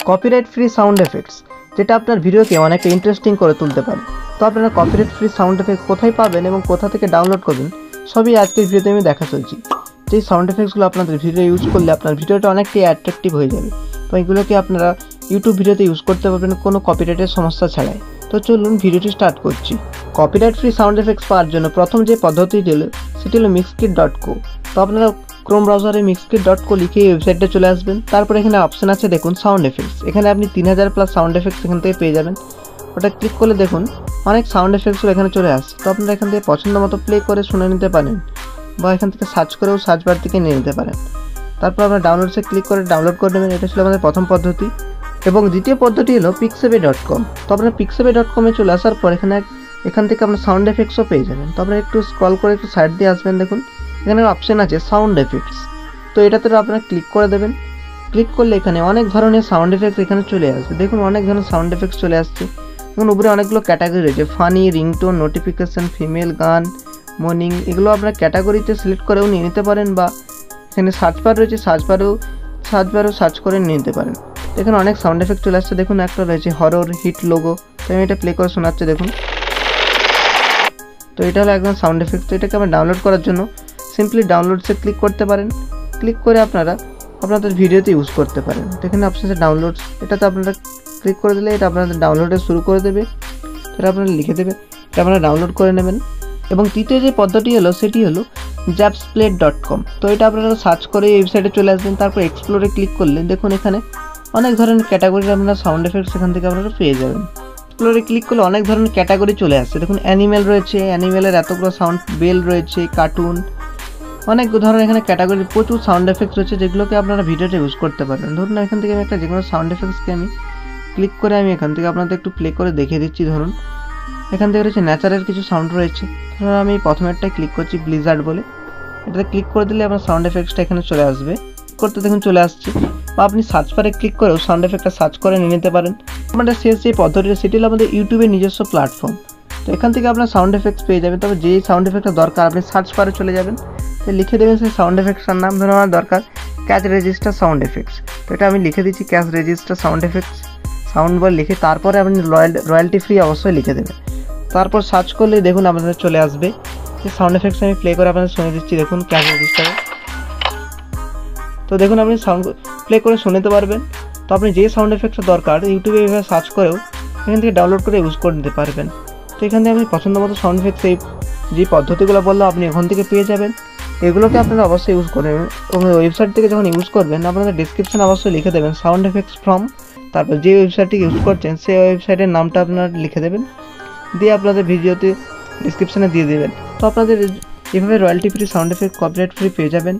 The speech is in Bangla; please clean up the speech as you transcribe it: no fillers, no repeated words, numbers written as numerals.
কপিরাইট ফ্রি সাউন্ড এফেক্টস, যেটা আপনার ভিডিওকে অনেকটা ইন্টারেস্টিং করে তুলতে পারে। তো আপনারা কপিরাইট ফ্রি সাউন্ড এফেক্ট কোথায় পাবেন এবং কোথা থেকে ডাউনলোড করবেন সবই আজকের ভিডিওতে আমি দেখা চলছি। যেই সাউন্ড এফেক্টসগুলো আপনাদের ভিডিও ইউজ করলে আপনার ভিডিওটা অনেকটাই অ্যাট্রাকটিভ হয়ে যাবে, তো এগুলোকে আপনারা ইউটিউব ভিডিওতে ইউজ করতে পারবেন কোনো কপিরাইটের সমস্যা ছাড়াই। তো চলুন ভিডিওটি স্টার্ট করছি। কপিরাইট ফ্রি সাউন্ড এফেক্টস পাওয়ার জন্য প্রথম যে পদ্ধতিটি হলো সেটি হলো mixkit.co। তো আপনারা ক্রোম ব্রাউজারে mixkit.co লিখে এই ওয়েবসাইটে চলে আসবেন। তারপর এখানে অপশন আছে দেখুন সাউন্ড এফেক্টস, এখানে আপনি 3000+ সাউন্ড এফেক্টস এখান থেকে পেয়ে যাবেন। ওটা ক্লিক করলে দেখুন অনেক সাউন্ড এফেক্টসগুলো এখানে চলে আসছে। তো আপনারা এখান থেকে পছন্দ মতো প্লে করে শুনে নিতে পারেন বা এখান থেকে সার্চ করেও সার্চ বার থেকে নিয়ে নিতে পারেন। তারপর আপনারা ডাউনলোডসে ক্লিক করে ডাউনলোড করে নেবেন। এটা ছিল আমাদের প্রথম পদ্ধতি। এবং দ্বিতীয় পদ্ধতি হলো pixabay.com। তো আপনারা pixabay.com চলে আসার পর এখান থেকে আপনার সাউন্ড এফেক্টসও পেয়ে যাবেন। তো আপনারা একটু স্ক্রল করে একটু সাইড দিয়ে আসবেন, দেখুন এখানে অপশন আছে সাউন্ড এফেক্টস। তো এটাতে আপনারা ক্লিক করে দেবেন। ক্লিক করলে এখানে অনেক ধরনের সাউন্ড এফেক্টস এখানে চলে আসবে। দেখুন অনেক ধরনের সাউন্ড এফেক্টস চলে আসছে। দেখুন উপরে অনেকগুলো ক্যাটাগরি রয়েছে, ফানি, রিংটোন, নোটিফিকেশান, ফিমেল, গান, মর্নিং। এগুলো আপনারা ক্যাটাগরিতে সিলেক্ট করেও নিয়ে নিতে পারেন বা এখানে সার্চ বার রয়েছে, সার্চ বারেও সার্চ করে নিয়ে নিতে পারেন। এখানে অনেক সাউন্ড এফেক্ট চলে আসছে। দেখুন একটা রয়েছে হরর হিট লোগো। তো আমি এটা প্লে করে শোনাচ্ছি, দেখুন। তো এটা হলো একদম সাউন্ড এফেক্ট। তো এটাকে আমরা ডাউনলোড করার জন্য সিম্পলি ডাউনলোডসে ক্লিক করতে পারেন। ক্লিক করে আপনারা আপনাদের ভিডিওতে ইউজ করতে পারেন। তো এখানে অপশন আছে ডাউনলোডস, এটাতে আপনারা ক্লিক করে দিলে এটা আপনাদের ডাউনলোডে শুরু করে দেবে। এটা আপনারা লিখে দেবে, এটা আপনারা ডাউনলোড করে নেবেন। এবং তৃতীয় যে পদ্ধতি হলো সেটি হলো japsplat.com। তো এটা আপনারা সার্চ করে এই ওয়েবসাইটে চলে আসবেন। তারপর এক্সপ্লোরে ক্লিক করলে দেখুন এখানে অনেক ধরনের ক্যাটাগরির আপনারা সাউন্ড এফেক্টস এখান থেকে আপনারা পেয়ে যাবেন। এক্সপ্লোরে ক্লিক করলে অনেক ধরনের ক্যাটাগরি চলে আসছে। দেখুন অ্যানিমেল রয়েছে, অ্যানিমেলের এতগুলো সাউন্ড, বেল রয়েছে, কার্টুন, অনেক ধরনের এখানে ক্যাটাগরি প্রচুর সাউন্ড এফেক্টস রয়েছে যেগুলোকে আপনারা ভিডিওতে ইউজ করতে পারবেন। ধরুন এখান থেকে আমি একটা যে কোনো সাউন্ড এফেক্টসকে আমি ক্লিক করে আমি এখান থেকে আপনাদের একটু প্লে করে দেখিয়ে দিচ্ছি। ধরুন এখান থেকে রয়েছে ন্যাচারের কিছু সাউন্ড রয়েছে। ধরুন আমি প্রথমেরটাই ক্লিক করছি ব্লিজার্ড বলে। এটাতে ক্লিক করে দিলে আপনার সাউন্ড এফেক্টসটা এখানে চলে আসবে। করতে দেখুন চলে আসছে। বা আপনি সার্চ বারে ক্লিক করেও সাউন্ড এফেক্টটা সার্চ করে নিয়ে নিতে পারেন। আমাদের শেষ যে পদ্ধতিটা সেটি হলো আমাদের ইউটিউবের নিজস্ব প্ল্যাটফর্ম। তো এখান থেকে আপনার সাউন্ড এফেক্টস পেয়ে যাবেন। তবে যেই সাউন্ড এফেক্টটা দরকার আপনি সার্চ বারে চলে যাবেন, তো লিখে দেবেন সেই সাউন্ড এফেক্টসটার নাম। ধরুন আমার দরকার ক্যাচ রেজিস্টার সাউন্ড এফেক্টস। তো এটা আমি লিখে দিচ্ছি catch register sound effects, sound bar লিখে তারপরে আপনি রয়্যালটি ফ্রি অবশ্যই লিখে দেবেন। তারপর সার্চ করলে দেখুন আপনাদের চলে আসবে। সেই সাউন্ড এফেক্টস আমি প্লে করে আপনাদের শুনে দিচ্ছি, দেখুন ক্যাচ রেজিস্টারে। তো দেখুন আপনি সাউন্ড প্লে করে শুনতে পারবেন। তো আপনি যে সাউন্ড এফেক্টটা দরকার ইউটিউবে এভাবে সার্চ করেও এখান থেকে ডাউনলোড করে ইউজ করে নিতে পারবেন। তো এখান থেকে আপনি পছন্দ মতো সাউন্ড এফেক্টস এই যে পদ্ধতিগুলো বললো আপনি এখান থেকে পেয়ে যাবেন। এগুলোকে আপনারা অবশ্যই ইউজ করবেন এবং ওয়েবসাইট থেকে যখন ইউজ করবেন আপনাদের ডিসক্রিপশানে অবশ্যই লিখে দেবেন সাউন্ড এফেক্টস ফ্রম, তারপর যে ওয়েবসাইটটি ইউজ করছেন সেই ওয়েবসাইটের নামটা আপনারা লিখে দেবেন, দিয়ে আপনাদের ভিডিওতে ডিসক্রিপশানে দিয়ে দেবেন। তো আপনাদের এভাবে royalty free sound effect copyright free পেয়ে যাবেন।